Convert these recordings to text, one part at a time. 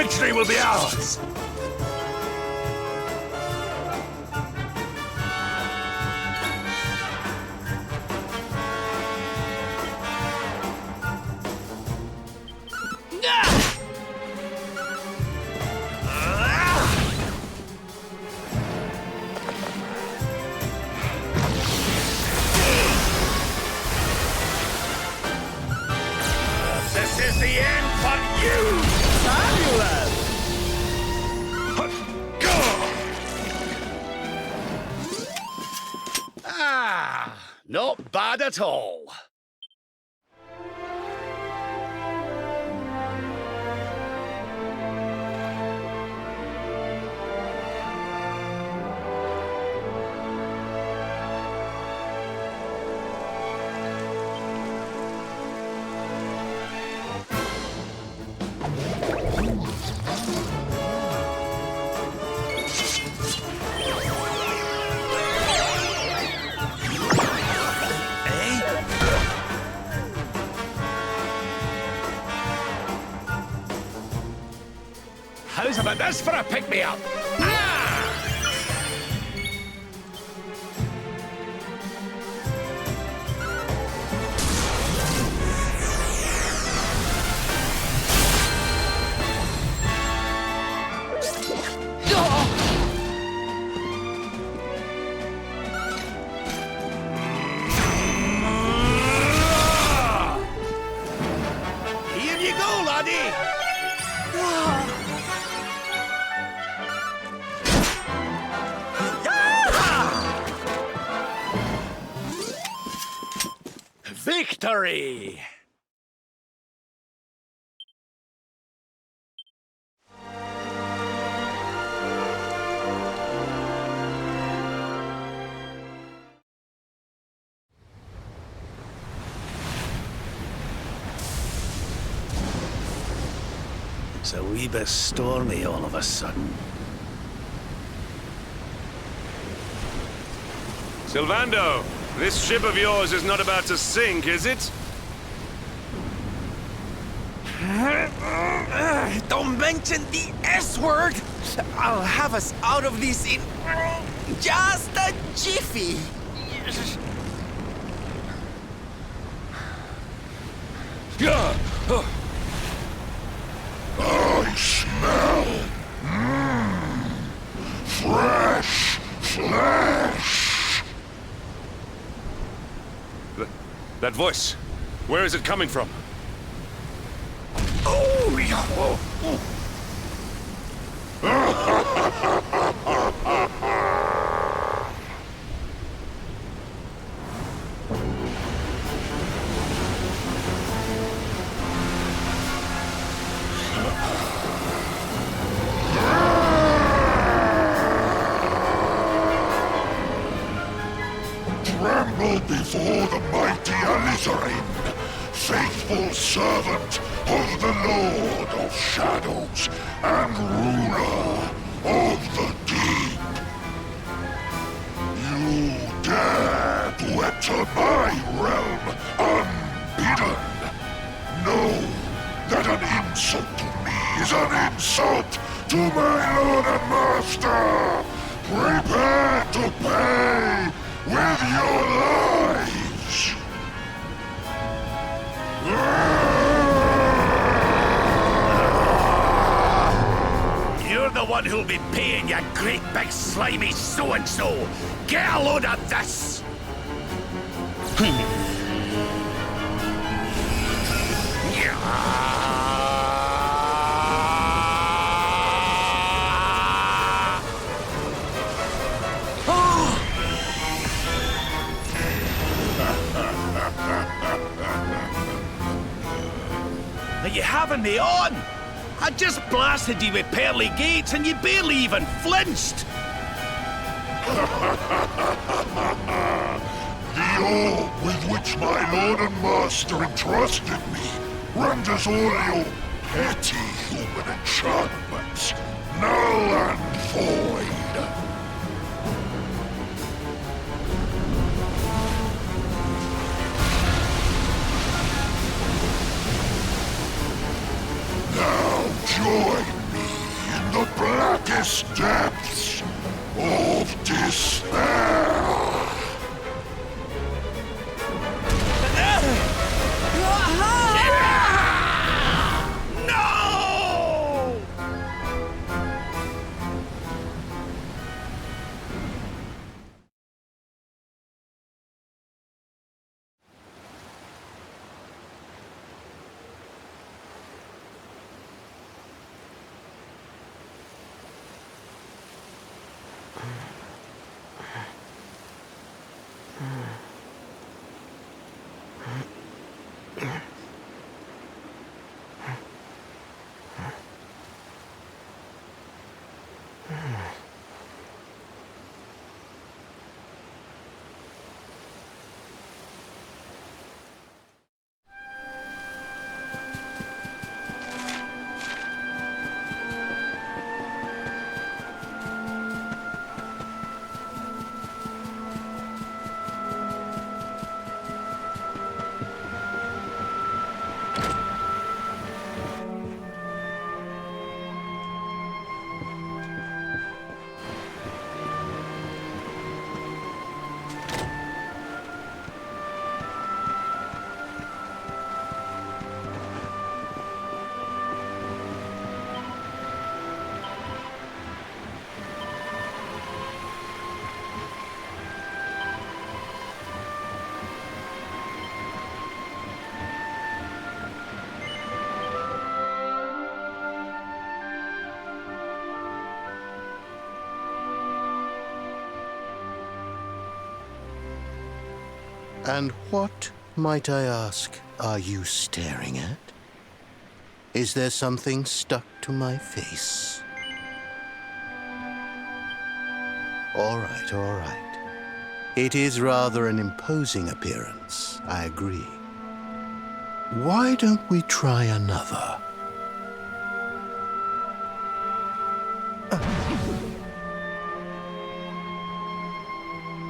Victory will be ours! This is the end for you! Fabulous! Ah, not bad at all. How's about this for a pick-me-up? Here you go, laddie! Victory! It's a wee bit stormy all of a sudden. Sylvando, this ship of yours is not about to sink, is it? Don't mention the S word! I'll have us out of this in just a jiffy! I smell fresh flesh. That voice, where is it coming from? Oh, yeah. Tremble before the mighty Elusive, faithful servant of the Lord of Shadows and ruler of the deep. You dare to enter my realm unbidden. Know that an insult to me is an insult to my lord and master. Prepare to pay with your lives. You're the one who'll be paying, you great big slimy so-and-so! Get a load of this! Are you having me on? I just blasted you with pearly gates and you barely even flinched! The orb with which my lord and master entrusted me renders all your petty human enchantments null and void. Now join me And what, might I ask, are you staring at? Is there something stuck to my face? All right, all right. It is rather an imposing appearance, I agree. Why don't we try another?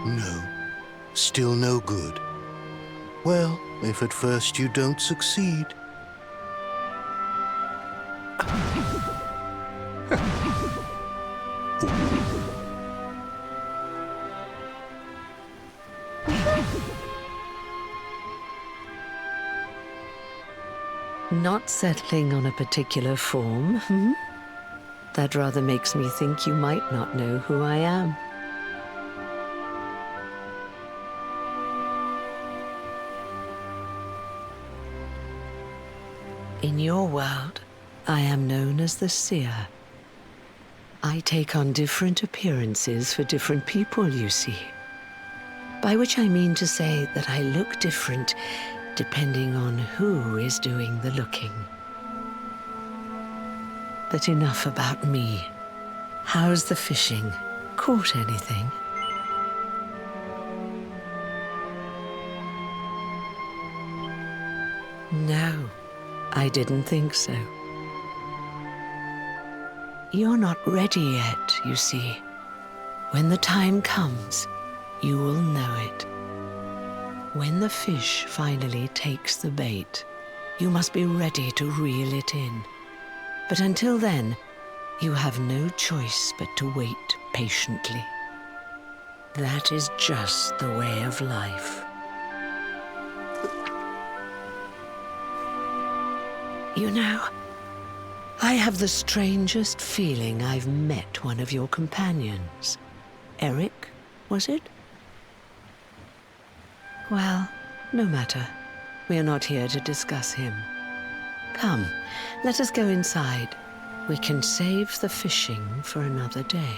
No, still no good. Well, if at first you don't succeed. Not settling on a particular form, hmm? That rather makes me think you might not know who I am. In your world, I am known as the Seer. I take on different appearances for different people, you see. By which I mean to say that I look different depending on who is doing the looking. But enough about me. How's the fishing? Caught anything? No, I didn't think so. You're not ready yet, you see. When the time comes, you will know it. When the fish finally takes the bait, you must be ready to reel it in. But until then, you have no choice but to wait patiently. That is just the way of life. You know, I have the strangest feeling I've met one of your companions. Eric, was it? Well, no matter. We are not here to discuss him. Come, let us go inside. We can save the fishing for another day.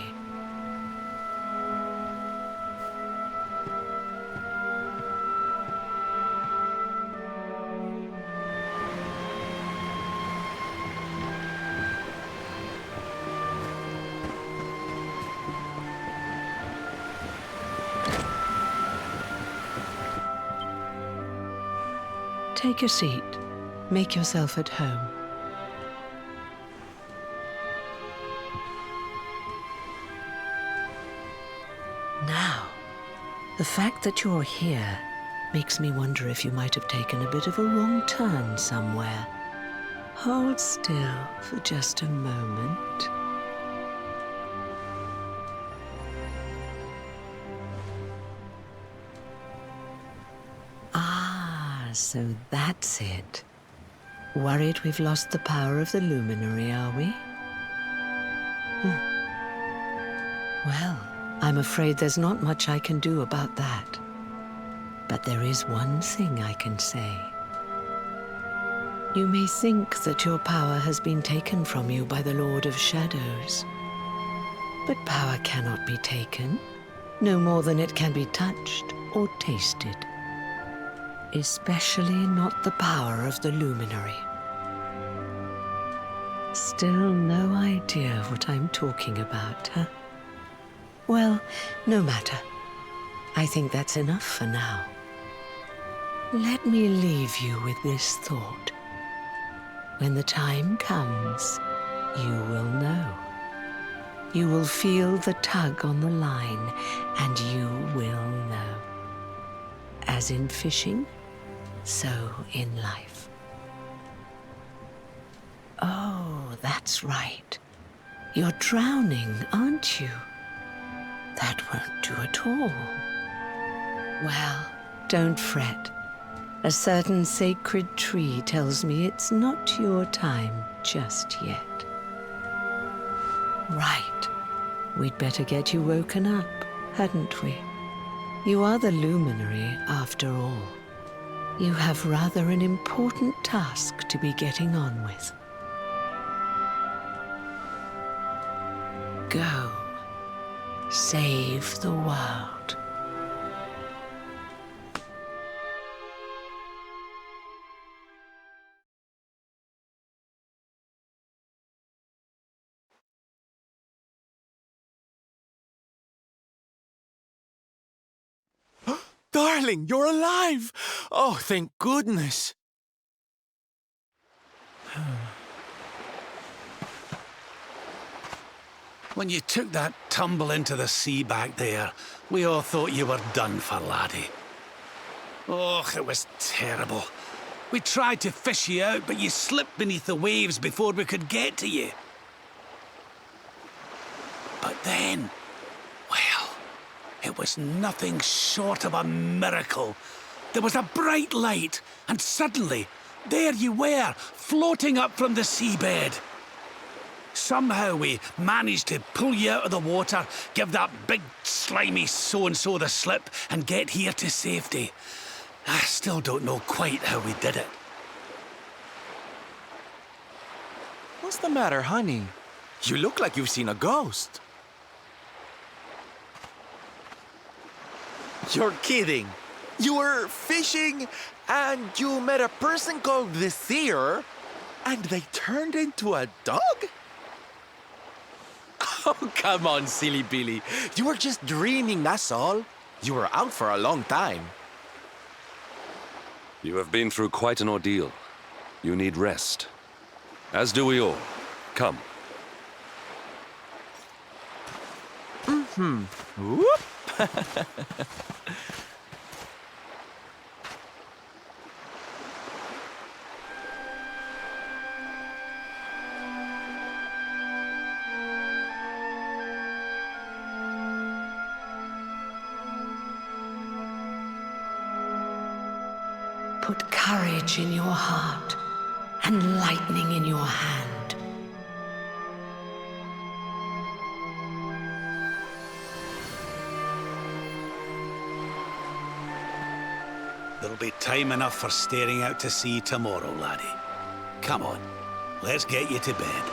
Take your seat. Make yourself at home. Now, the fact that you're here makes me wonder if you might have taken a bit of a wrong turn somewhere. Hold still for just a moment. So that's it. Worried we've lost the power of the luminary, are we? Well, I'm afraid there's not much I can do about that. But there is one thing I can say. You may think that your power has been taken from you by the Lord of Shadows. But power cannot be taken, no more than it can be touched or tasted. Especially not the power of the luminary. Still no idea what I'm talking about, huh? Well, no matter. I think that's enough for now. Let me leave you with this thought. When the time comes, you will know. You will feel the tug on the line, and you will know. As in fishing, so in life. Oh, that's right. You're drowning, aren't you? That won't do at all. Well, don't fret. A certain sacred tree tells me it's not your time just yet. Right. We'd better get you woken up, hadn't we? You are the luminary, after all. You have rather an important task to be getting on with. Go. Save the world. Darling, you're alive! Oh, thank goodness. When you took that tumble into the sea back there, we all thought you were done for, laddie. Oh, it was terrible. We tried to fish you out, but you slipped beneath the waves before we could get to you. But then, well, it was nothing short of a miracle. There was a bright light, and suddenly, there you were, floating up from the seabed. Somehow we managed to pull you out of the water, give that big, slimy so-and-so the slip, and get here to safety. I still don't know quite how we did it. What's the matter, honey? You look like you've seen a ghost. You're kidding. You were fishing, and you met a person called the Seer, and they turned into a dog? Oh, come on, silly Billy. You were just dreaming, that's all. You were out for a long time. You have been through quite an ordeal. You need rest. As do we all. Come. Whoop. Put courage in your heart and lightning in your hand. There'll be time enough for staring out to sea tomorrow, laddie. Come on, let's get you to bed.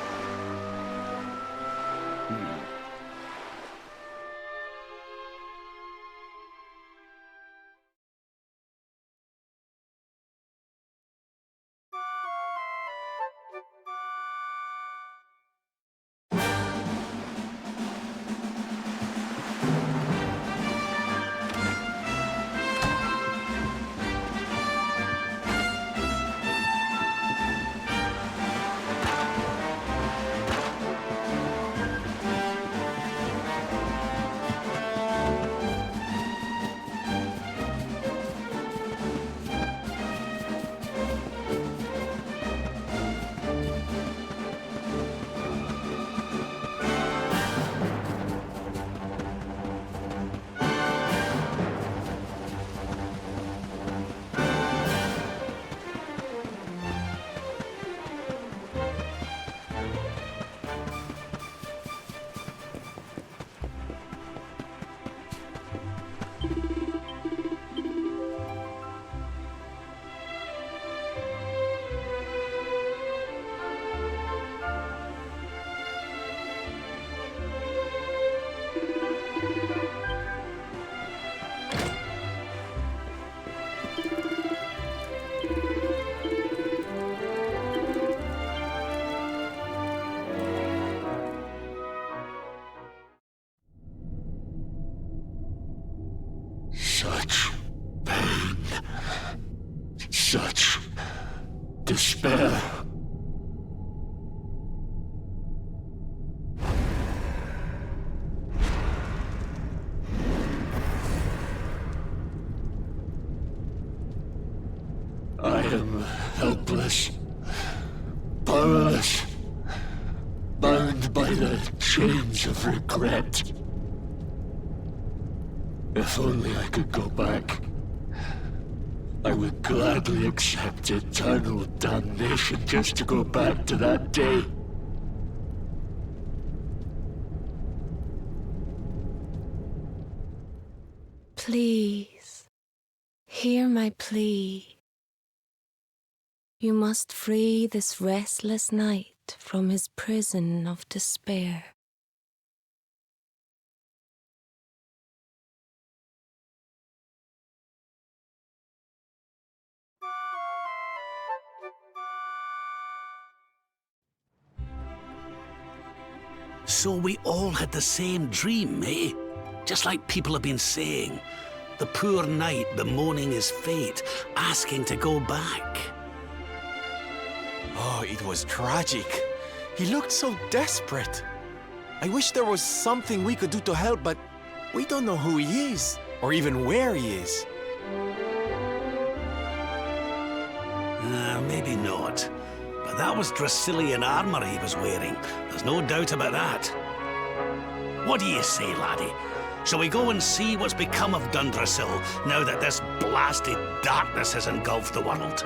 Such pain. Such despair. I am helpless, powerless, bound by the chains of regret. If only I could go back, I would gladly accept eternal damnation just to go back to that day. Please, hear my plea. You must free this restless knight from his prison of despair. So we all had the same dream, eh? Just like people have been saying. The poor knight bemoaning his fate, asking to go back. Oh, it was tragic. He looked so desperate. I wish there was something we could do to help, but we don't know who he is, or even where he is. Maybe not. But that was Dracilian armor he was wearing. There's no doubt about that. What do you say, laddie? Shall we go and see what's become of Dundrasil now that this blasted darkness has engulfed the world?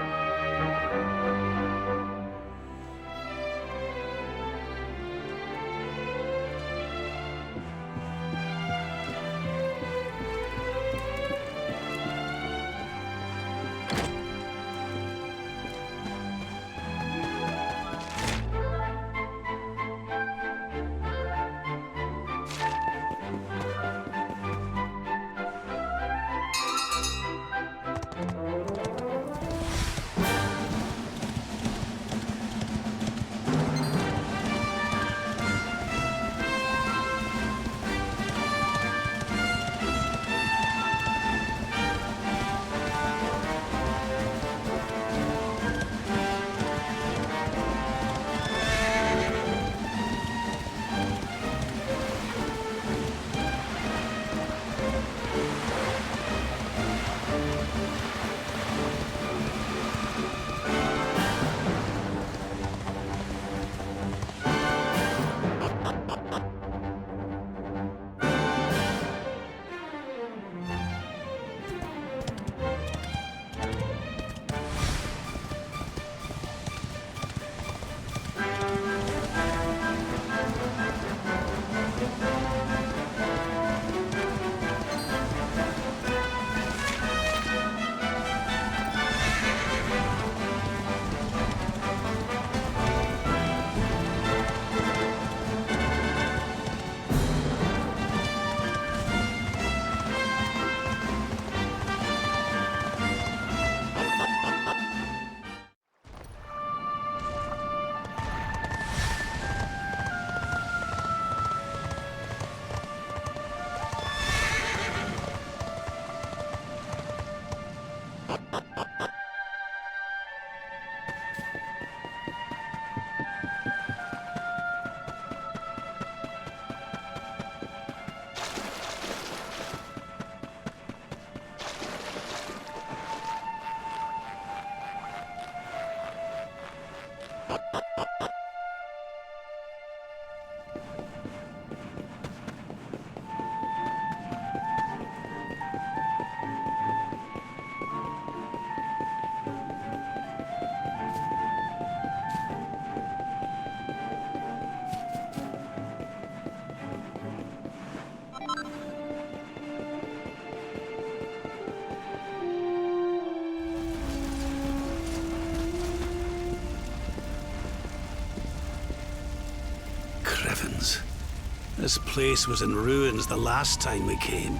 This place was in ruins the last time we came.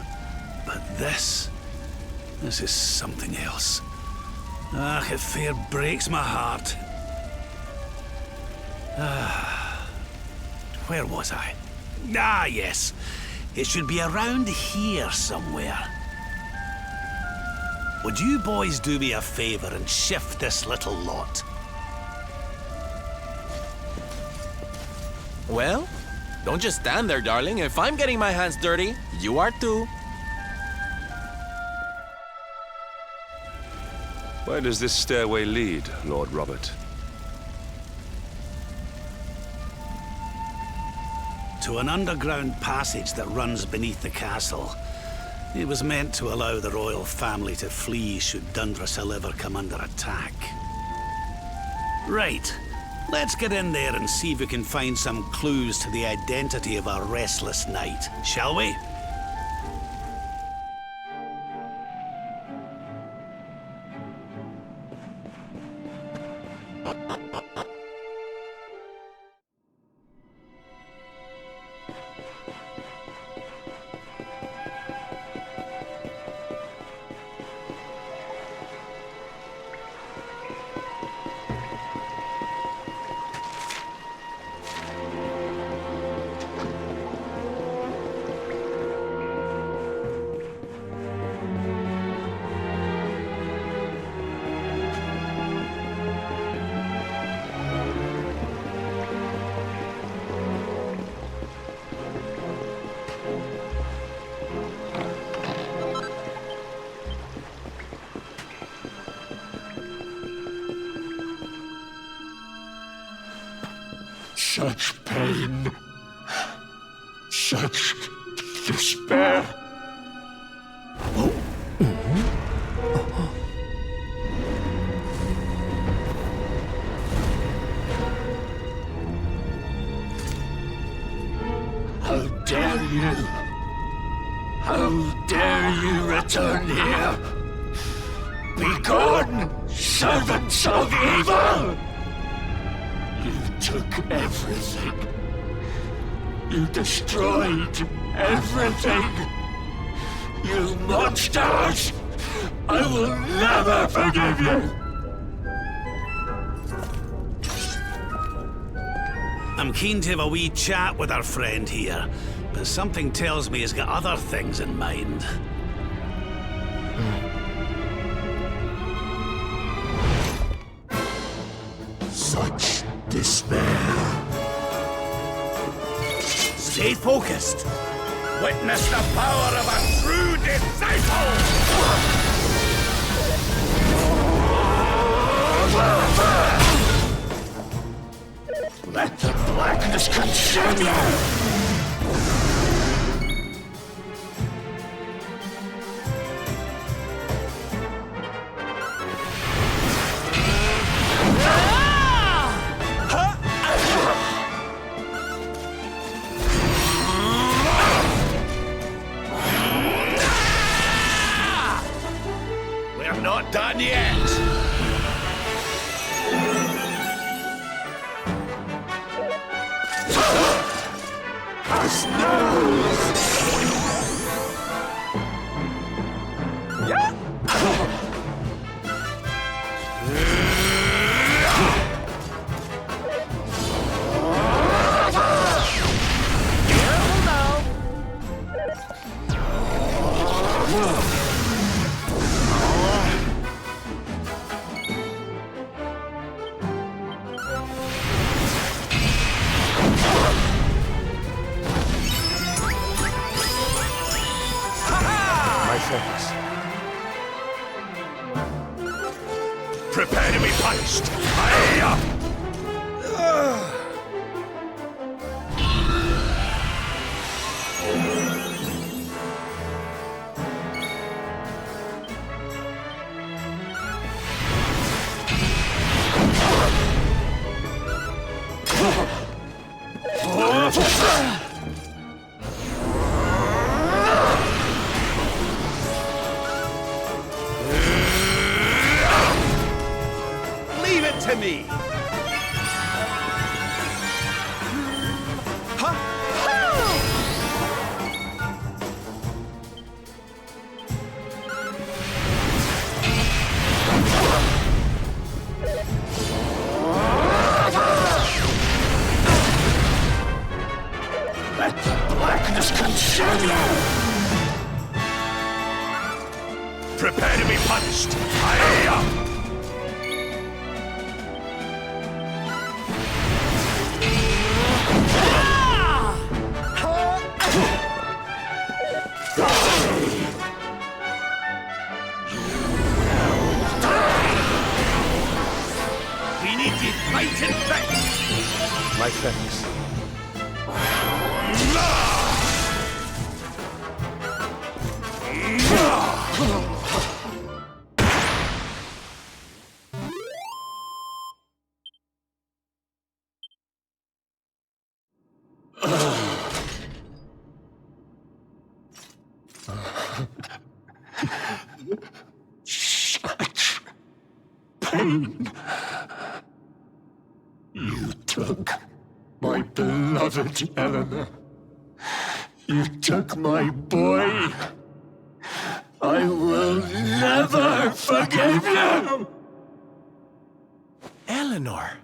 But this is something else. Ah, it fair breaks my heart. Where was I? Ah, yes. It should be around here somewhere. Would you boys do me a favor and shift this little lot? Well, don't just stand there, darling. If I'm getting my hands dirty, you are too. Where does this stairway lead, Lord Robert? To an underground passage that runs beneath the castle. It was meant to allow the royal family to flee should Dundrasil ever come under attack. Right. Let's get in there and see if we can find some clues to the identity of our restless knight, shall we? Such pain. Such despair. How dare you? How dare you return here? Be gone, servants of evil! You took everything. You destroyed everything. You monsters! I will never forgive you! I'm keen to have a wee chat with our friend here, but something tells me he's got other things in mind. Such despair. Stay focused. Witness the power of a true disciple! Let the blackness consume you! We're not done yet! Prepare to be punished! Hiya! Leave it to me! Let the blackness consume you! Prepare to be punished! Hiya! We need to fight it back! My thanks. Such pain. You took my beloved Eleanor. You took my boy. I will never forgive you! Eleanor?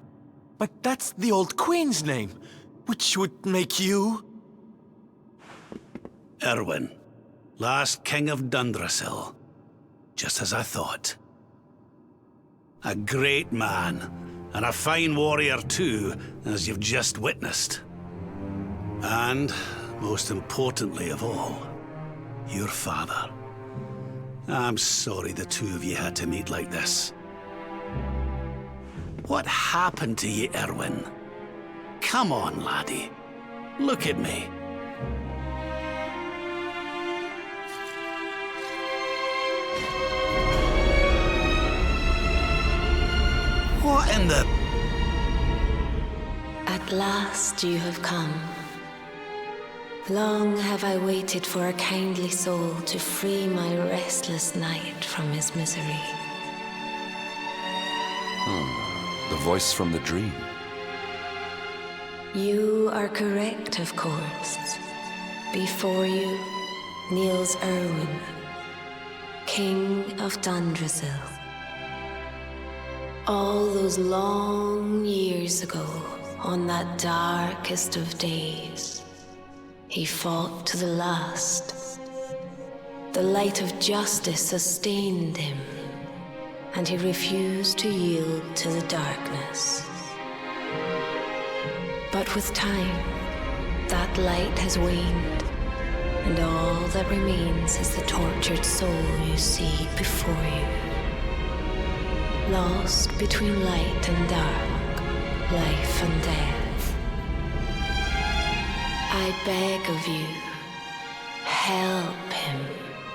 But that's the old queen's name, which would make you... Erwin, last king of Dundrasil. Just as I thought. A great man, and a fine warrior too, as you've just witnessed. And, most importantly of all, your father. I'm sorry the two of you had to meet like this. What happened to you, Erwin? Come on, laddie. Look at me. What in the... At last you have come. Long have I waited for a kindly soul to free my restless night from his misery. The voice from the dream. You are correct, of course. Before you kneels Erwin, King of Dundrasil. All those long years ago, on that darkest of days, he fought to the last. The light of justice sustained him, and he refused to yield to the darkness. But with time, that light has waned, and all that remains is the tortured soul you see before you. Lost between light and dark, life and death. I beg of you, help him,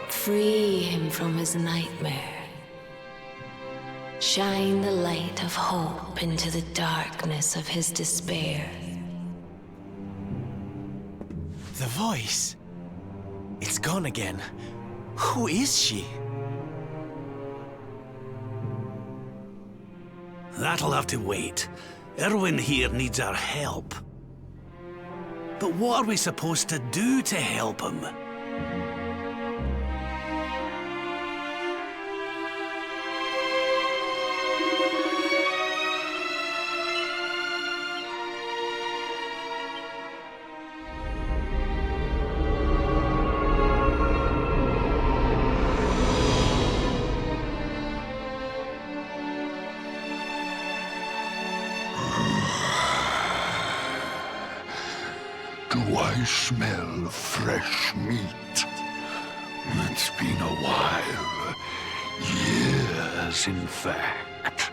free him from his nightmare. Shine the light of hope into the darkness of his despair. The voice. It's gone again. Who is she? That'll have to wait. Erwin here needs our help. But what are we supposed to do to help him? Do I smell fresh meat? It's been a while. Years, in fact.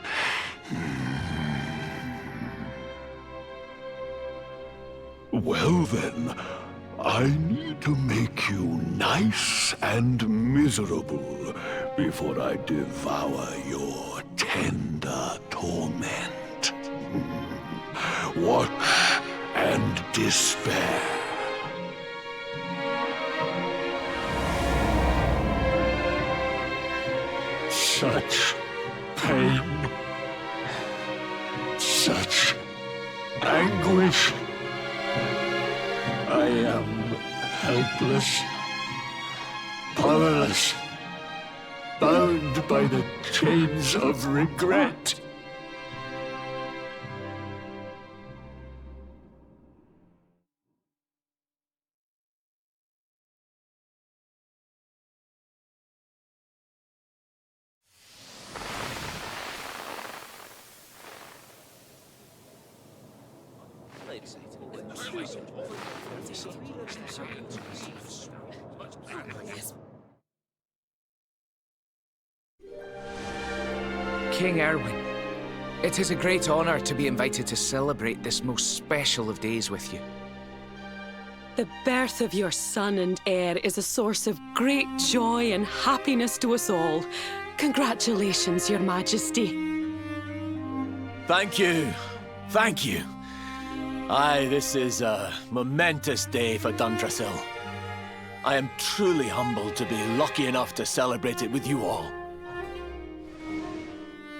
Well then, I need to make you nice and miserable before I devour your tender torment. Watch and despair. Such pain, such anguish. I am helpless, powerless, bound by the chains of regret. King Erwin, it is a great honor to be invited to celebrate this most special of days with you. The birth of your son and heir is a source of great joy and happiness to us all. Congratulations, Your Majesty. Thank you. Thank you. Aye, this is a momentous day for Dundrasil. I am truly humbled to be lucky enough to celebrate it with you all.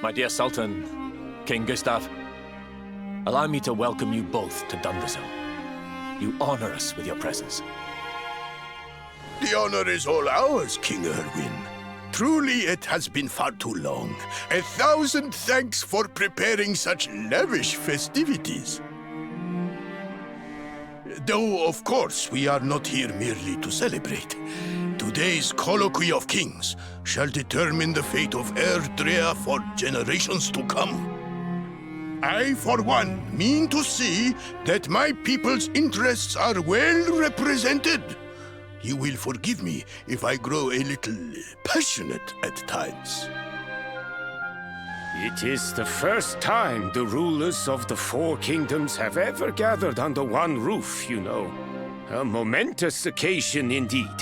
My dear Sultan, King Gustav, allow me to welcome you both to Dundrasil. You honor us with your presence. The honor is all ours, King Erwin. Truly, it has been far too long. 1,000 thanks for preparing such lavish festivities. Though, of course, we are not here merely to celebrate. Today's colloquy of kings shall determine the fate of Erdrea for generations to come. I, for one, mean to see that my people's interests are well represented. You will forgive me if I grow a little passionate at times. It is the first time the rulers of the Four Kingdoms have ever gathered under one roof, you know. A momentous occasion indeed.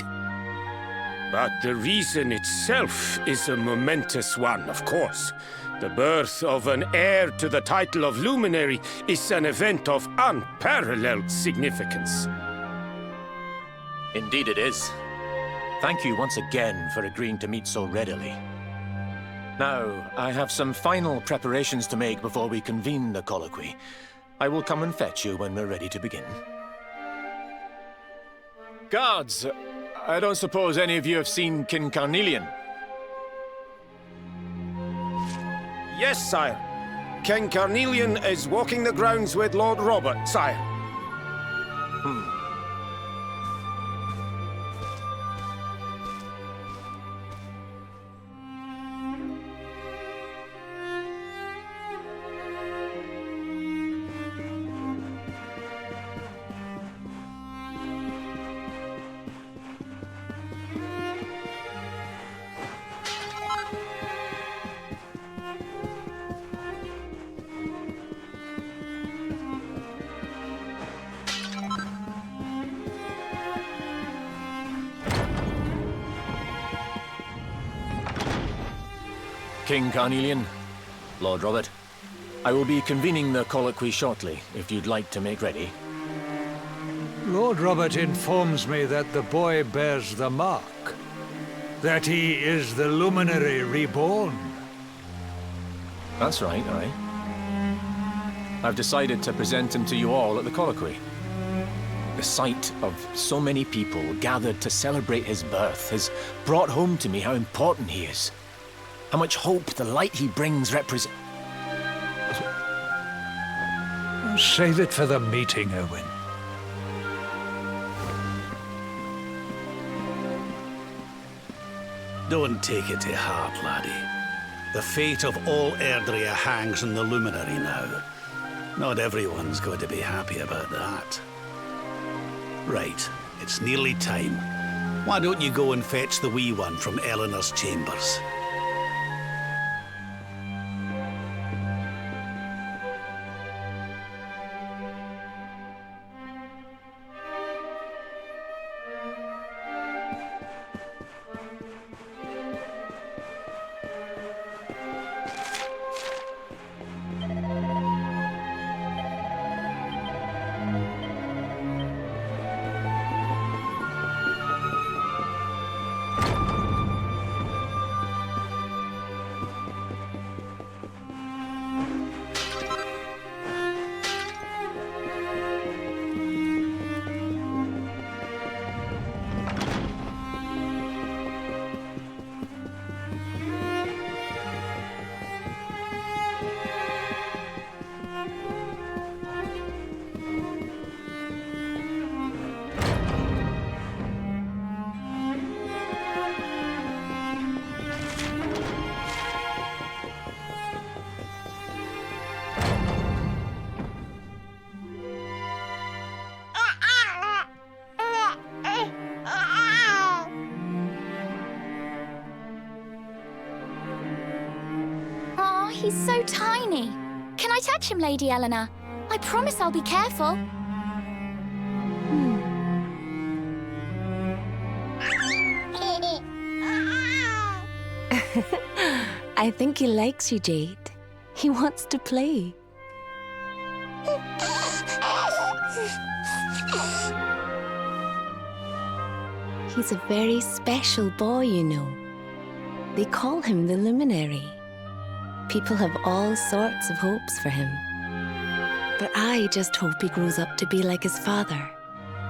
But the reason itself is a momentous one, of course. The birth of an heir to the title of Luminary is an event of unparalleled significance. Indeed it is. Thank you once again for agreeing to meet so readily. Now, I have some final preparations to make before we convene the colloquy. I will come and fetch you when we're ready to begin. Guards, I don't suppose any of you have seen King Carnelian? Yes, sire. King Carnelian is walking the grounds with Lord Robert, sire. King Carnelian, Lord Robert, I will be convening the colloquy shortly, if you'd like to make ready. Lord Robert informs me that the boy bears the mark. That he is the Luminary reborn. That's right, aye. I've decided to present him to you all at the colloquy. The sight of so many people gathered to celebrate his birth has brought home to me how important he is. How much hope the light he brings represents. Save it for the meeting, Owen. Don't take it to heart, laddie. The fate of all Erdrea hangs on the Luminary now. Not everyone's going to be happy about that. Right, it's nearly time. Why don't you go and fetch the wee one from Eleanor's chambers? He's so tiny. Can I touch him, Lady Eleanor? I promise I'll be careful. I think he likes you, Jade. He wants to play. He's a very special boy, you know. They call him the Luminary. People have all sorts of hopes for him. But I just hope he grows up to be like his father,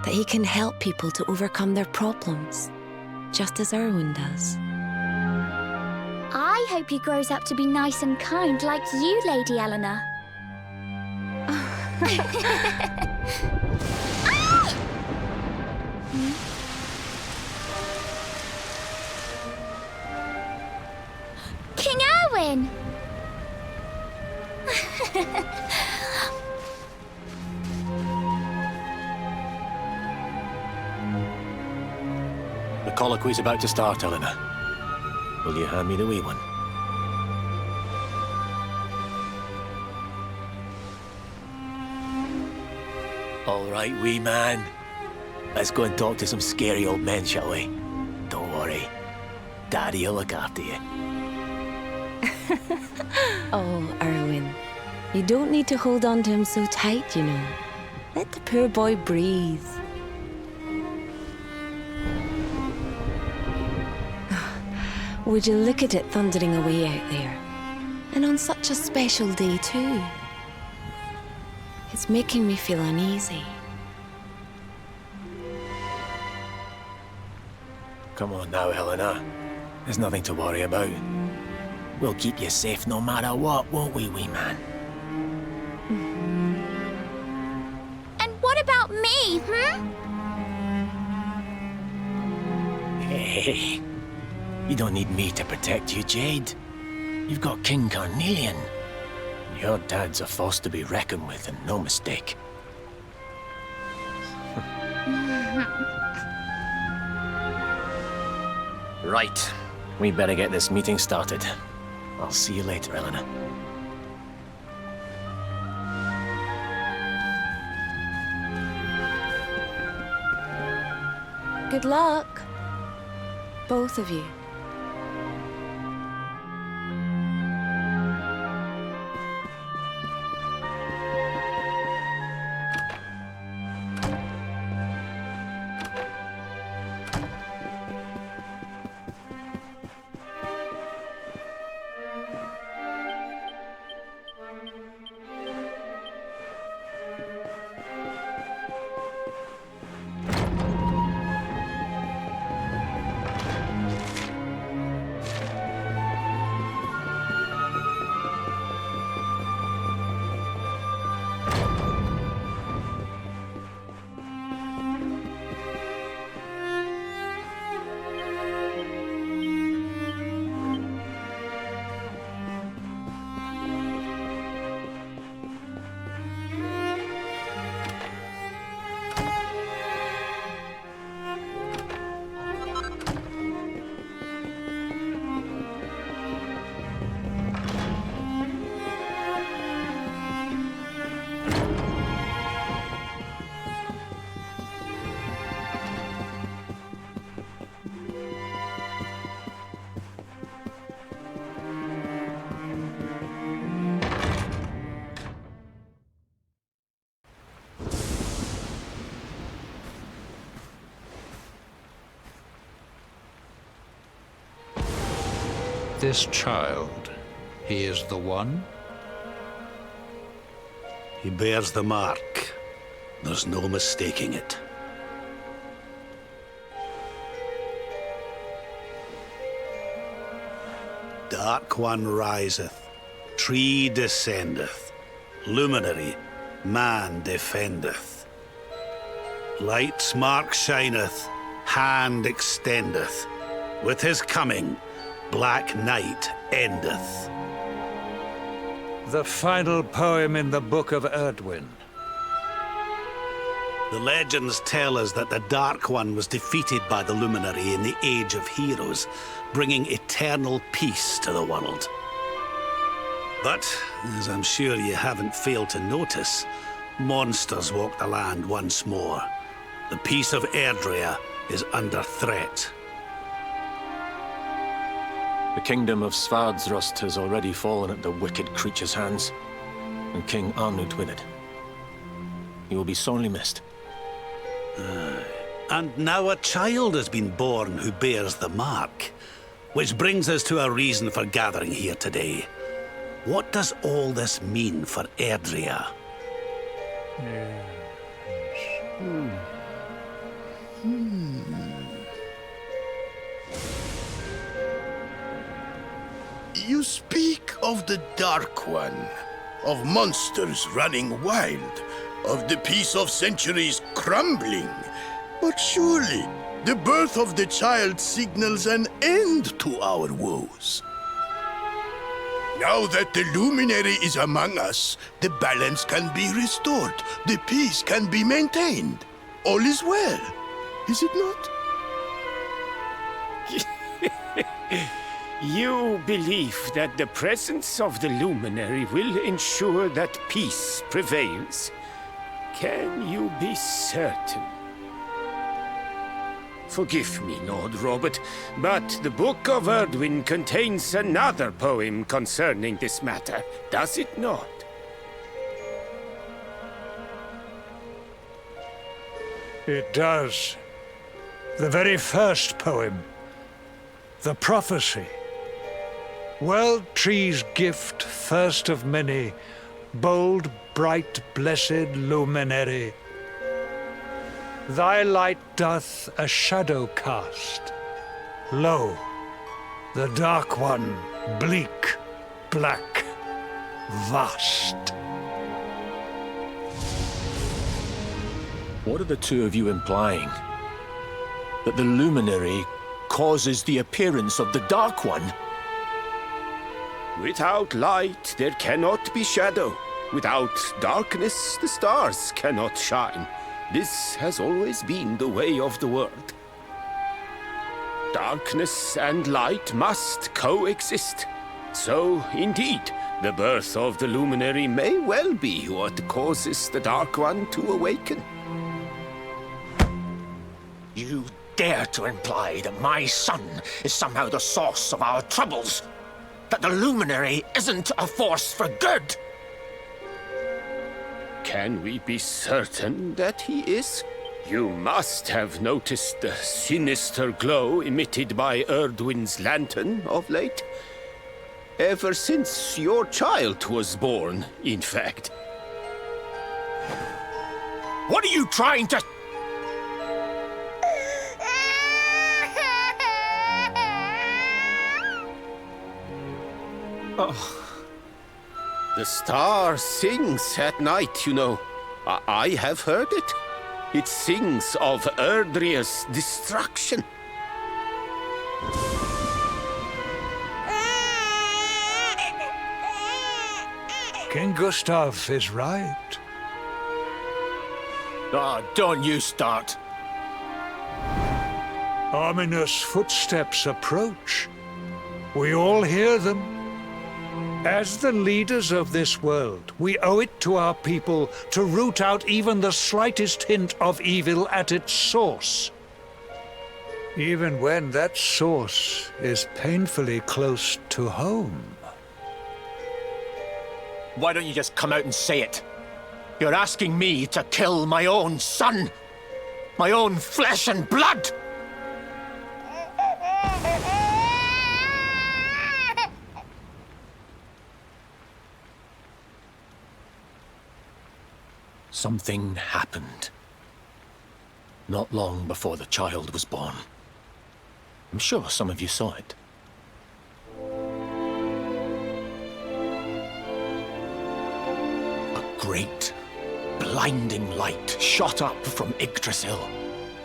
that he can help people to overcome their problems, just as Erwin does. I hope he grows up to be nice and kind like you, Lady Eleanor. King Erwin! The colloquy's about to start, Eleanor. Will you hand me the wee one? All right, wee man. Let's go and talk to some scary old men, shall we? Don't worry. Daddy'll look after you. Oh, Erwin. You don't need to hold on to him so tight, you know. Let the poor boy breathe. Would you look at it thundering away out there? And on such a special day, too. It's making me feel uneasy. Come on now, Helena. There's nothing to worry about. We'll keep you safe no matter what, won't we, wee man? And what about me, Hey, you don't need me to protect you, Jade. You've got King Carnelian. Your dad's a force to be reckoned with, and no mistake. Right. We better get this meeting started. I'll see you later, Eleanor. Good luck. Both of you. This child, he is the one? He bears the mark. There's no mistaking it. Dark One riseth, tree descendeth, luminary, man defendeth. Light's mark shineth, hand extendeth. With his coming, black night endeth. The final poem in the Book of Erdwin. The legends tell us that the Dark One was defeated by the Luminary in the Age of Heroes, bringing eternal peace to the world. But, as I'm sure you haven't failed to notice, monsters walk the land once more. The peace of Erdrea is under threat. The kingdom of Svardsrust has already fallen at the wicked creature's hands, and King Arnut with it. He will be sorely missed. And now a child has been born who bears the mark. Which brings us to a reason for gathering here today. What does all this mean for Erdrea? You speak of the Dark One, of monsters running wild, of the peace of centuries crumbling. But surely, the birth of the child signals an end to our woes. Now that the Luminary is among us, the balance can be restored, the peace can be maintained. All is well, is it not? You believe that the presence of the Luminary will ensure that peace prevails? Can you be certain? Forgive me, Lord Robert, but the Book of Erdwin contains another poem concerning this matter, does it not? It does. The very first poem. The prophecy. World tree's gift, first of many, bold, bright, blessed luminary. Thy light doth a shadow cast. Lo, the dark one, bleak, black, vast. What are the two of you implying? That the luminary causes the appearance of the Dark One? Without light, there cannot be shadow. Without darkness, the stars cannot shine. This has always been the way of the world. Darkness and light must coexist. So, indeed, the birth of the luminary may well be what causes the Dark One to awaken. You dare to imply that my son is somehow the source of our troubles? That the luminary isn't a force for good? Can we be certain that he is? You must have noticed the sinister glow emitted by Erdwin's lantern of late. Ever since your child was born, in fact. What are you trying to... Oh. The star sings at night, you know. I have heard it. It sings of Erdria's destruction. King Gustav is right. Oh, don't you start. Ominous footsteps approach. We all hear them. As the leaders of this world, we owe it to our people to root out even the slightest hint of evil at its source. Even when that source is painfully close to home. Why don't you just come out and say it? You're asking me to kill my own son! My own flesh and blood! Something happened. Not long before the child was born. I'm sure some of you saw it. A great, blinding light shot up from Yggdrasil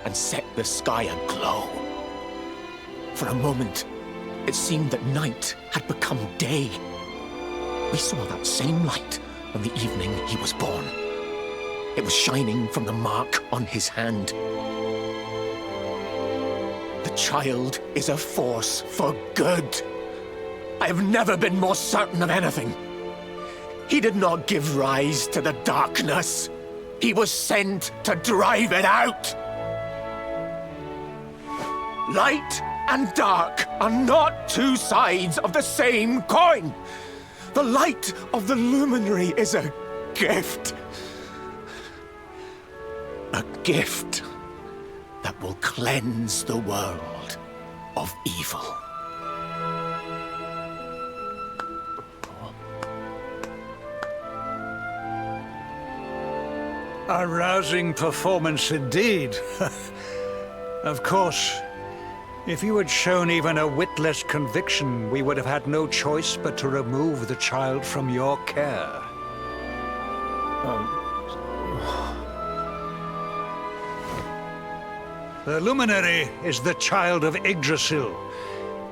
and set the sky aglow. For a moment, it seemed that night had become day. We saw that same light on the evening he was born. It was shining from the mark on his hand. The child is a force for good. I have never been more certain of anything. He did not give rise to the darkness. He was sent to drive it out. Light and dark are not two sides of the same coin. The light of the luminary is a gift. A gift that will cleanse the world of evil. A rousing performance indeed. Of course, if you had shown even a whit less conviction, we would have had no choice but to remove the child from your care. The luminary is the child of Yggdrasil.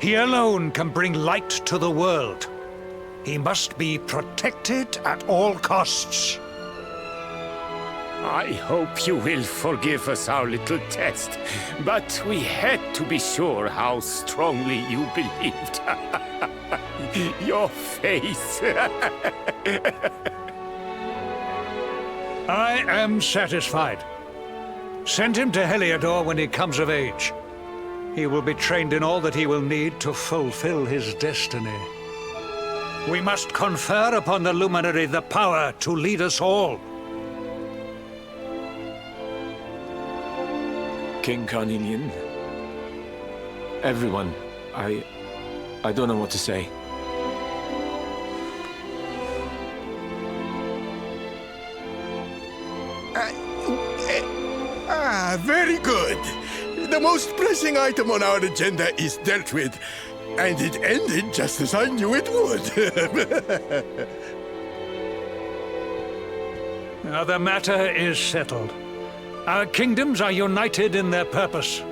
He alone can bring light to the world. He must be protected at all costs. I hope you will forgive us our little test, but we had to be sure how strongly you believed. Your face. I am satisfied. Send him to Heliodor when he comes of age. He will be trained in all that he will need to fulfill his destiny. We must confer upon the Luminary the power to lead us all. King Carnelian. Everyone, I don't know what to say. Very good. The most pressing item on our agenda is dealt with, and it ended just as I knew it would. Now the matter is settled. Our kingdoms are united in their purpose.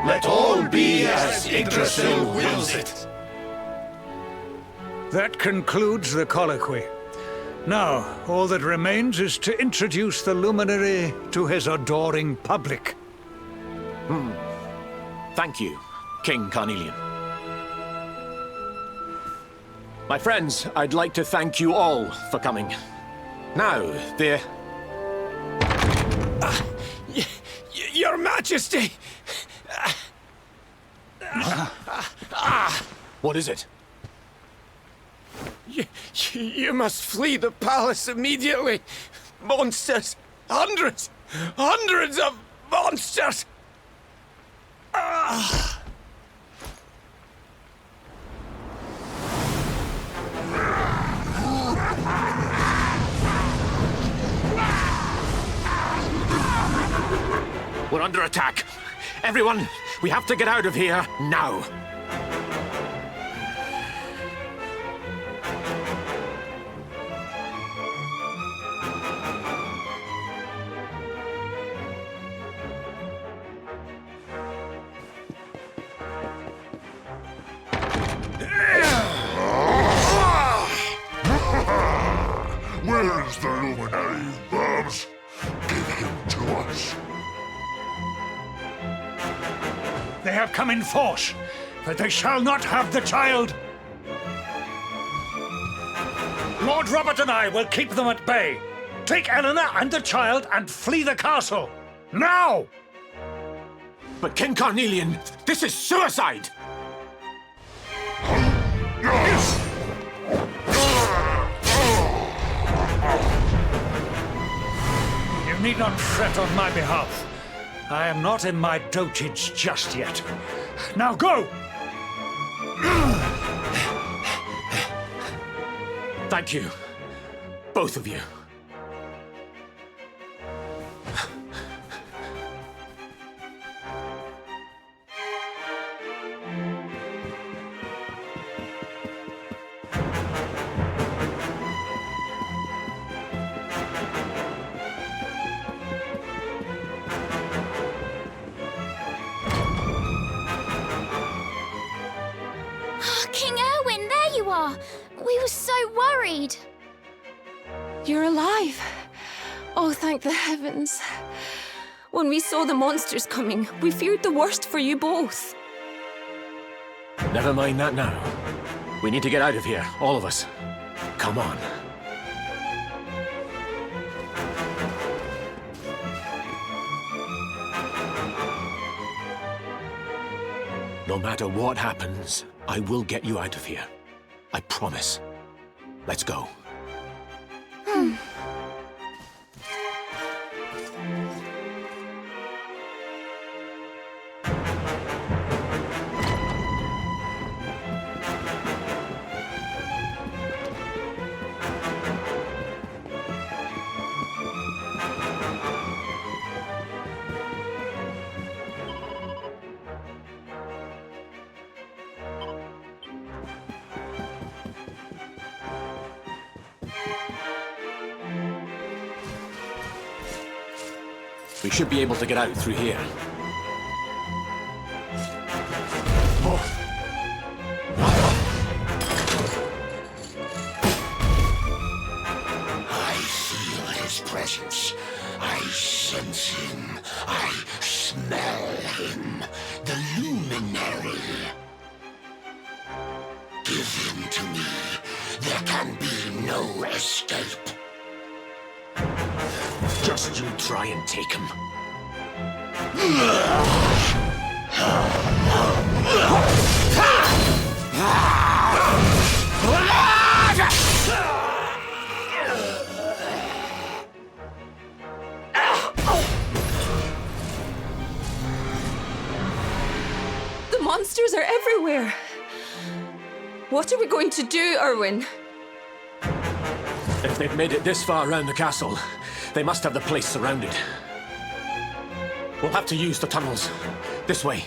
Let all be as Yggdrasil wills it. That concludes the colloquy. Now, all that remains is to introduce the Luminary to his adoring public. Thank you, King Carnelian. My friends, I'd like to thank you all for coming. Now, Your Majesty! What is it? You must flee the palace immediately. Monsters! Hundreds of monsters! We're under attack. Everyone, we have to get out of here now. Where's the Luminary, Worms? Give him to us. They have come in force, but they shall not have the child. Lord Robert and I will keep them at bay. Take Eleanor and the child and flee the castle. Now! But King Carnelian, this is suicide! You need not fret on my behalf. I am not in my dotage just yet. Now go! Thank you, both of you. King Erwin, there you are! We were so worried. You're alive. Oh, thank the heavens. When we saw the monsters coming, we feared the worst for you both. Never mind that now. We need to get out of here, all of us. Come on. No matter what happens, I will get you out of here. I promise. Let's go. We should be able to get out through here. I feel his presence. I sense him. I smell him. The Luminary. He Give him to me. There can be no escape. Just you try and take him. The monsters are everywhere. What are we going to do, Erwin? If they've made it this far around the castle, they must have the place surrounded. We'll have to use the tunnels. This way.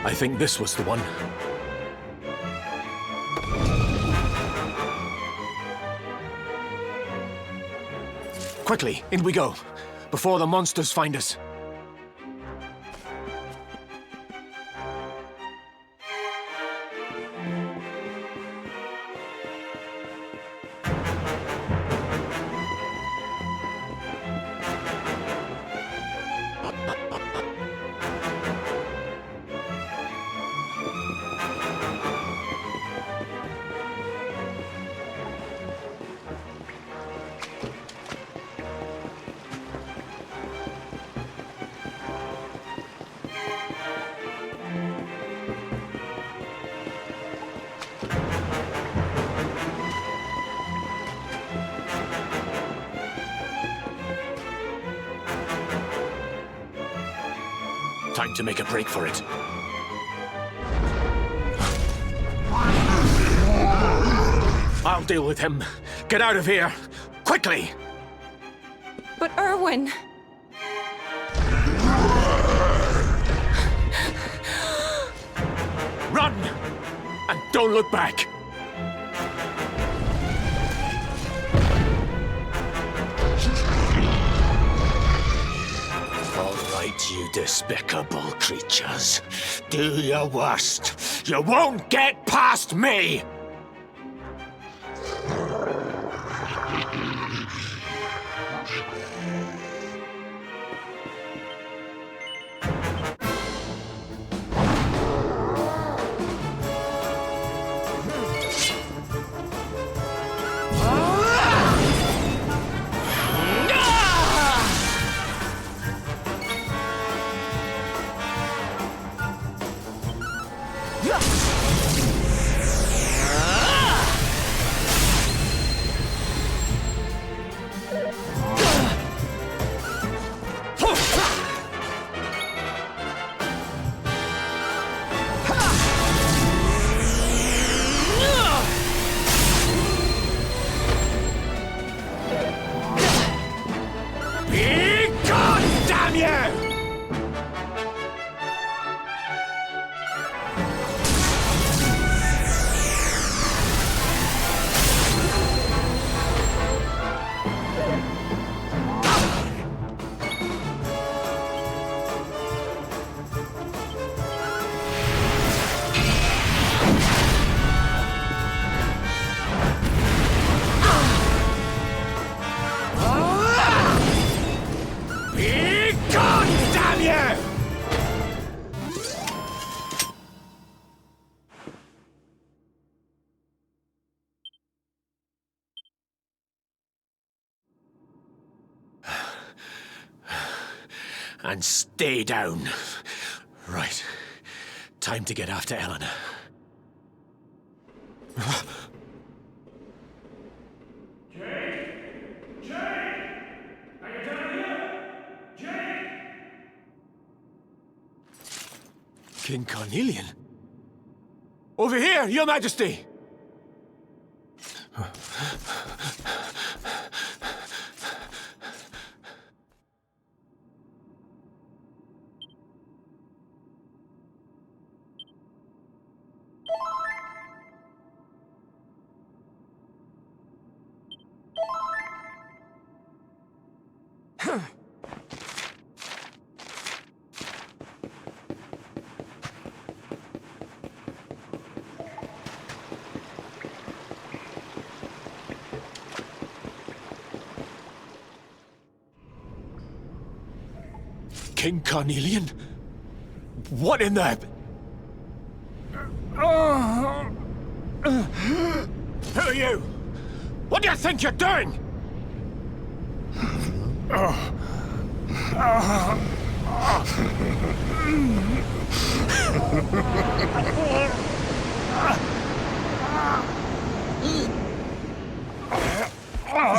I think this was the one. Quickly, in we go, before the monsters find us. Time to make a break for it. I'll deal with him. Get out of here! Quickly! But Erwin... Run! And don't look back! All right, you despicable creatures. Do your worst. You won't get past me! And stay down. Right. Time to get after Eleanor. King Carnelian? Over here, Your Majesty! King Carnelian? What in the... Who are you? What do you think you're doing?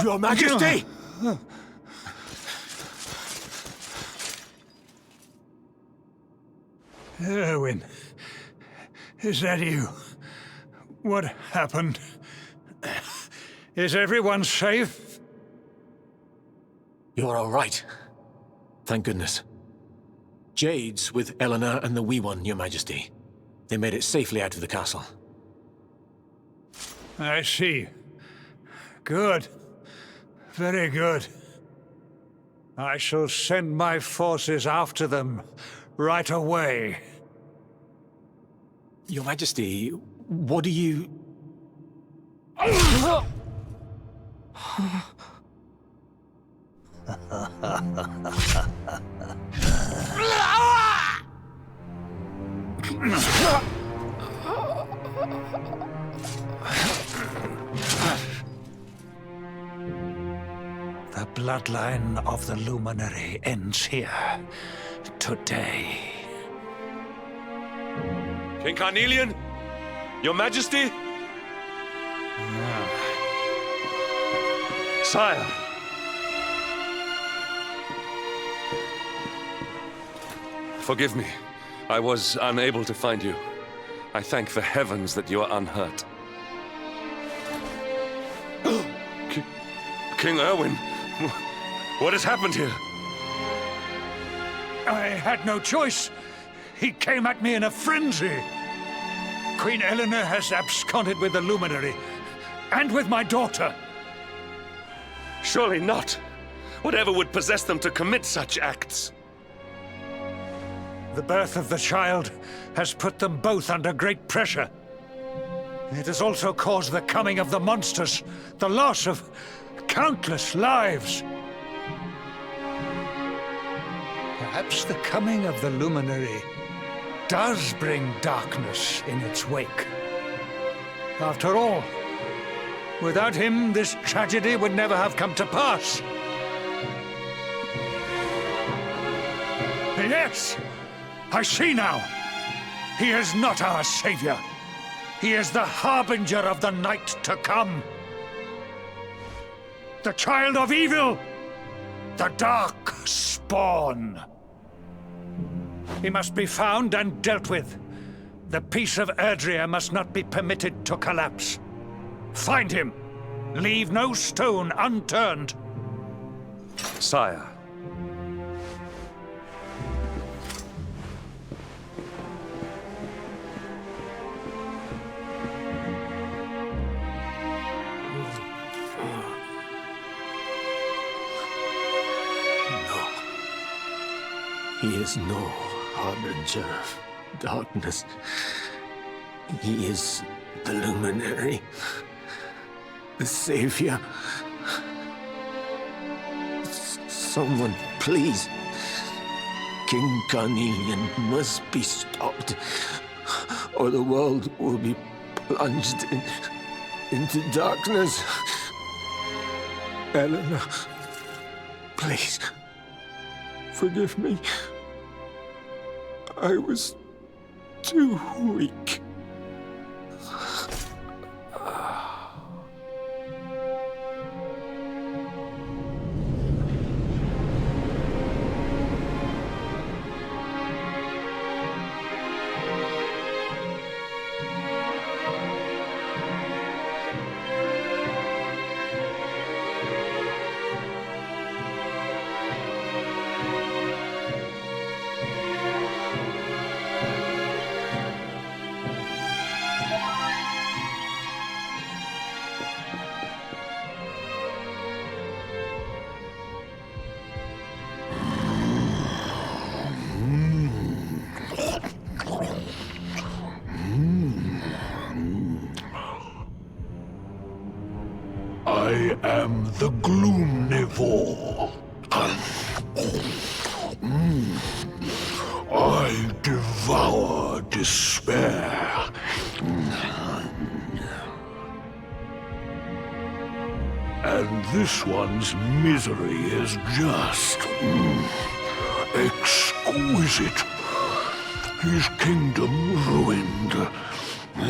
Your Majesty! Erwin, is that you? What happened? Is everyone safe? You're all right. Thank goodness. Jade's with Eleanor and the Wee One, Your Majesty. They made it safely out of the castle. I see. Good. Very good. I shall send my forces after them right away. Your Majesty, what do you... The bloodline of the Luminary ends here, today. King Carnelian? Your Majesty? Sire! Forgive me. I was unable to find you. I thank the heavens that you are unhurt. King Erwin, what has happened here? I had no choice. He came at me in a frenzy. Queen Eleanor has absconded with the Luminary, and with my daughter. Surely not. Whatever would possess them to commit such acts? The birth of the child has put them both under great pressure. It has also caused the coming of the monsters, the loss of countless lives. Perhaps the coming of the Luminary does bring darkness in its wake. After all, without him, this tragedy would never have come to pass. Yes! I see now. He is not our savior. He is the harbinger of the night to come. The child of evil. The dark spawn. He must be found and dealt with. The peace of Erdrea must not be permitted to collapse. Find him. Leave no stone unturned. Sire. He is no harbinger of darkness. He is the Luminary, the Savior. Someone, please. King Carnelian must be stopped, or the world will be plunged into darkness. Eleanor, please, forgive me. I was too weak. I am the Gloomnivore. despair. And this one's misery is just exquisite. His kingdom ruined,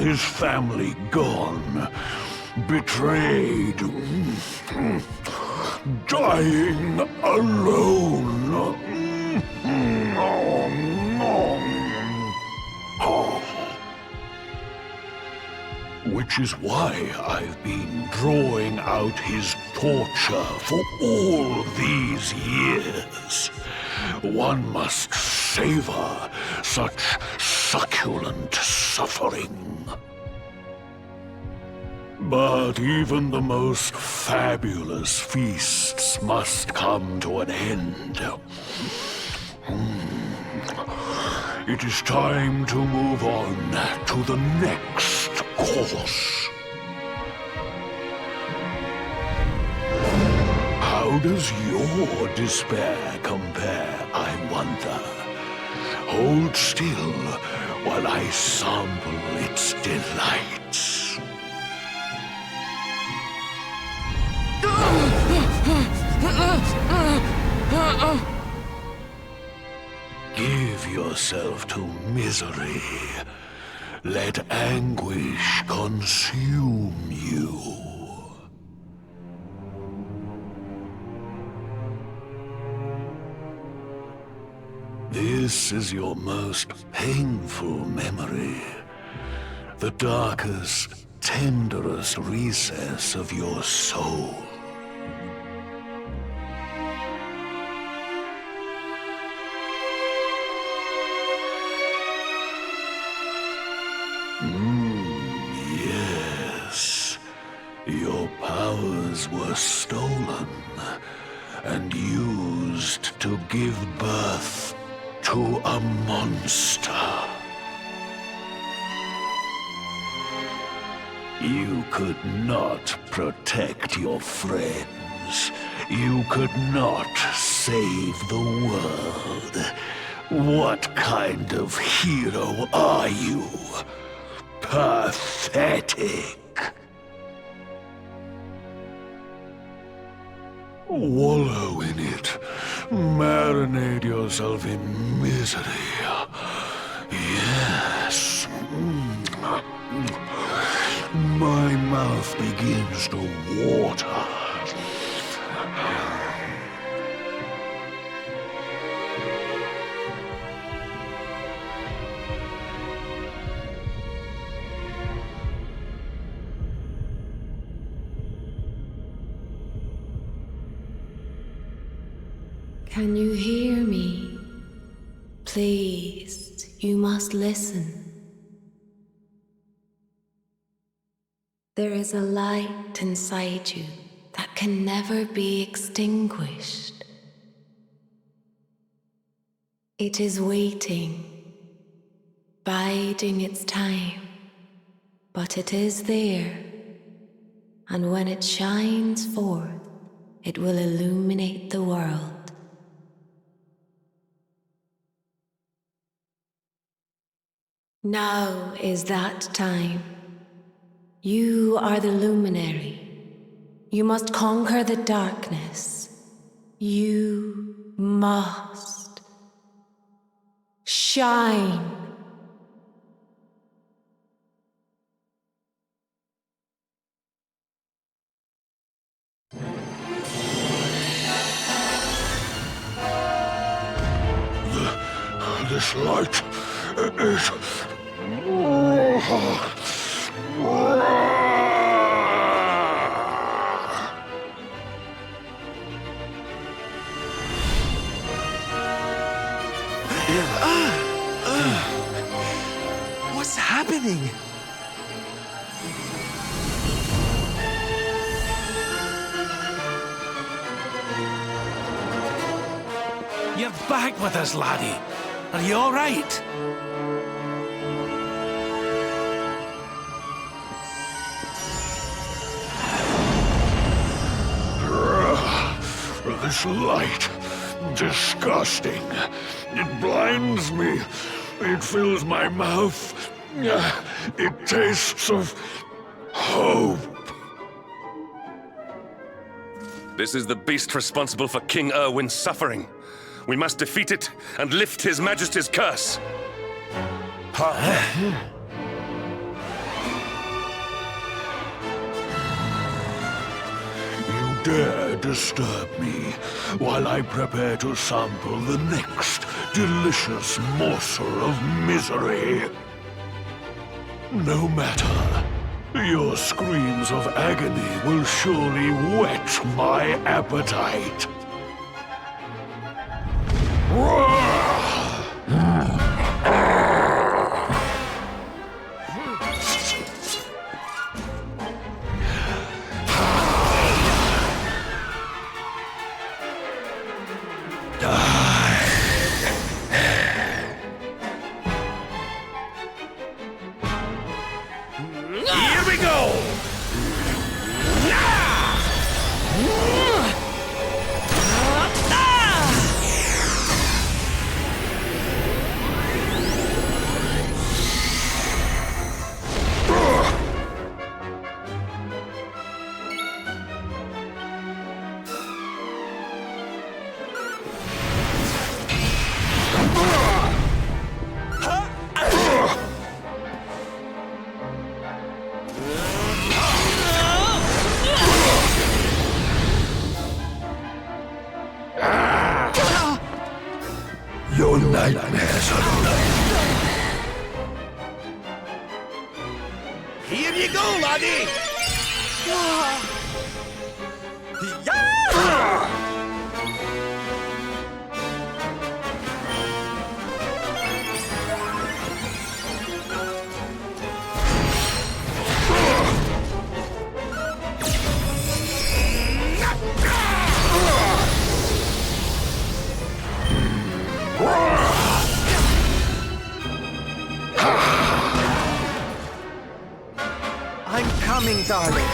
his family gone, betrayed, dying alone. Which is why I've been drawing out his torture for all these years. One must savor such succulent suffering. But even the most fabulous feasts must come to an end. It is time to move on to the next course. How does your despair compare, I wonder? Hold still while I sample its delights. Give yourself to misery. Let anguish consume you. This is your most painful memory. The darkest, tenderest recess of your soul. Yes. Your powers were stolen and used to give birth to a monster. You could not protect your friends. You could not save the world. What kind of hero are you? Pathetic. Wallow in it. Marinate yourself in misery. Yes. My mouth begins to water. Can you hear me? Please, you must listen. There is a light inside you that can never be extinguished. It is waiting, biding its time, but it is there, and when it shines forth, it will illuminate the world. Now is that time. You are the luminary. You must conquer the darkness. You must shine. This light is... What's happening? You're back with us, laddie. Are you all right? This light, disgusting. It blinds me. It fills my mouth. It tastes of hope. This is the beast responsible for King Erwin's suffering. We must defeat it and lift His Majesty's curse. You dare disturb me while I prepare to sample the next delicious morsel of misery. No matter. Your screams of agony will surely whet my appetite. Here we go! Your nightmares are over. Here you go, laddie! I'm coming, darling.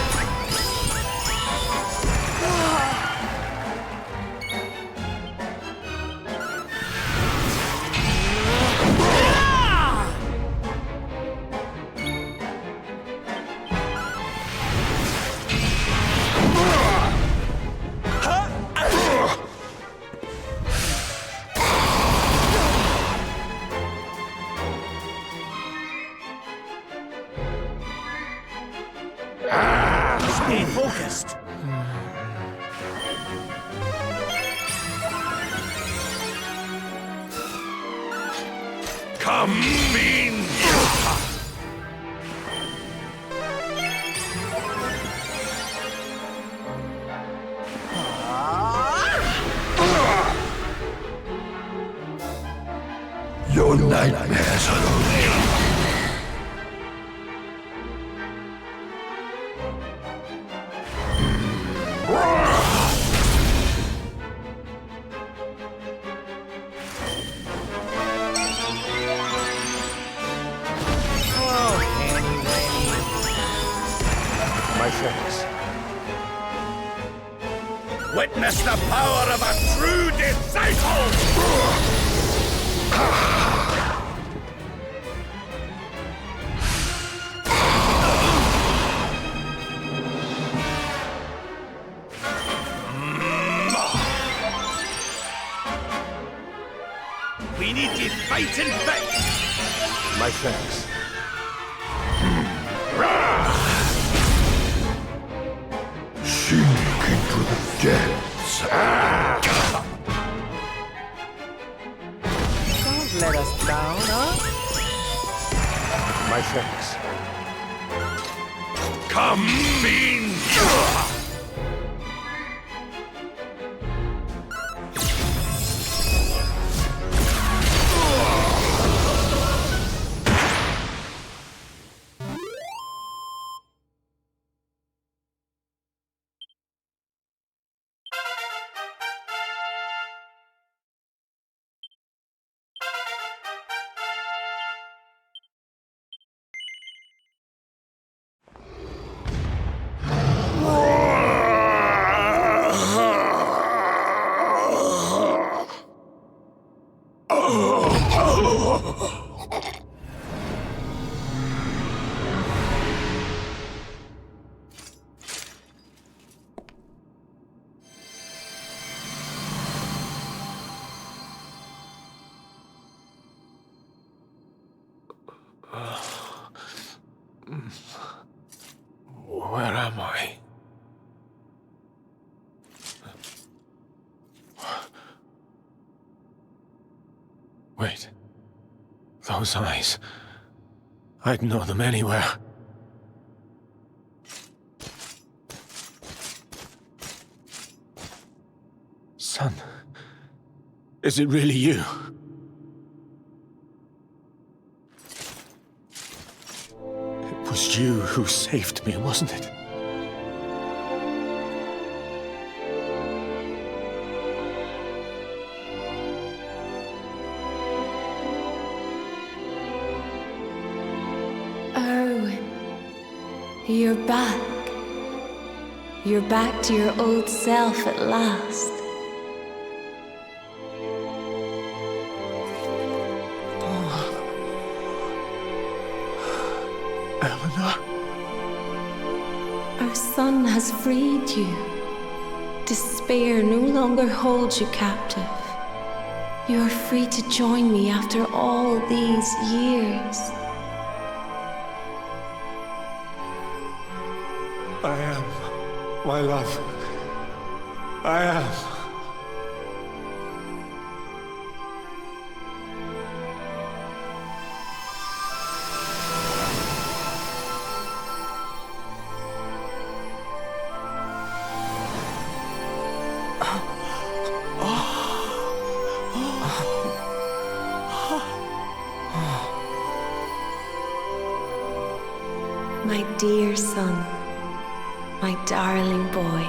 Stay focused. Come, fiend! Your nightmares are over. My thanks. Witness the power of a true disciple! We need to fight and fight! My thanks. Sink into the depths. Don't let us down, huh? My thanks. Come, fiend! Roar! Where am I? Wait. Those eyes. I'd know them anywhere. Son, is it really you? It was you who saved me, wasn't it? You're back. You're back to your old self at last. Eleanor? Our son has freed you. Despair no longer holds you captive. You are free to join me after all these years. I am, my love. I am. My dear son, my darling boy.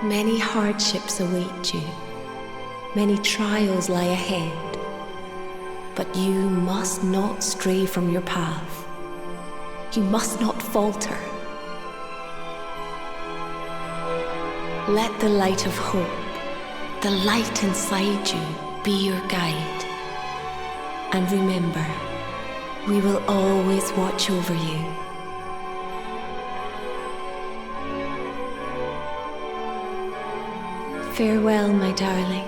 Many hardships await you. Many trials lie ahead. But you must not stray from your path. You must not falter. Let the light of hope, the light inside you, be your guide. And remember, we will always watch over you. Farewell, my darling.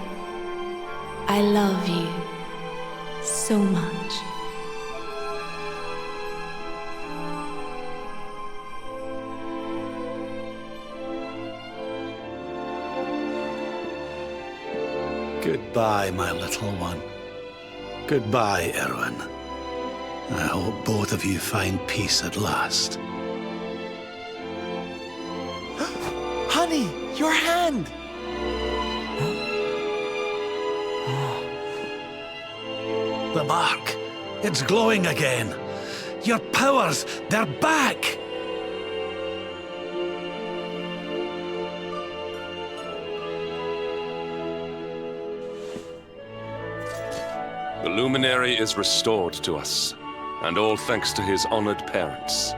I love you so much. Goodbye, my little one. Goodbye, Erwin. I hope both of you find peace at last. Honey, your hand! The mark. It's glowing again. Your powers, they're back! The luminary is restored to us, and all thanks to his honored parents.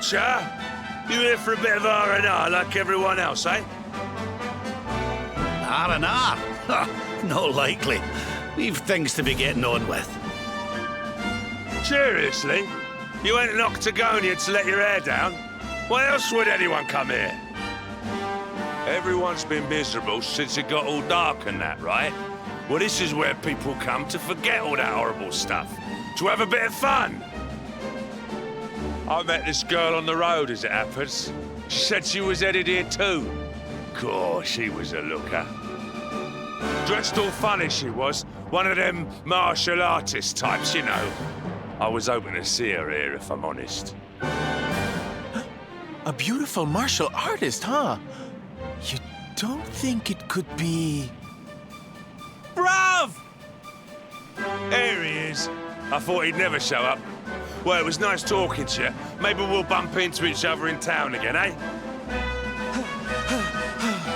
Blancheur, you here for a bit of R&R like everyone else, eh? R&R? Not likely. We've things to be getting on with. Seriously? You went in Octagonia to let your hair down? Why else would anyone come here? Everyone's been miserable since it got all dark and that, right? Well, this is where people come to forget all that horrible stuff. To have a bit of fun. I met this girl on the road, as it happens. She said she was headed here too. Course, she was a looker. Dressed all funny, she was. One of them martial artist types, you know. I was hoping to see her here, if I'm honest. A beautiful martial artist, huh? You don't think it could be... Bruv! There he is. I thought he'd never show up. Well, it was nice talking to you. Maybe we'll bump into each other in town again, eh?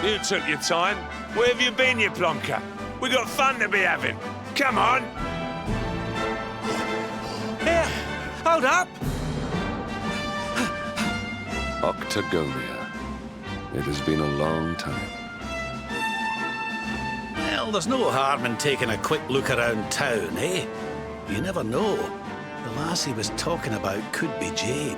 You took your time. Where have you been, you plonker? We got fun to be having. Come on! Here! Hold up! Octagonia. It has been a long time. Well, there's no harm in taking a quick look around town, eh? You never know. The lass he was talking about could be Jade.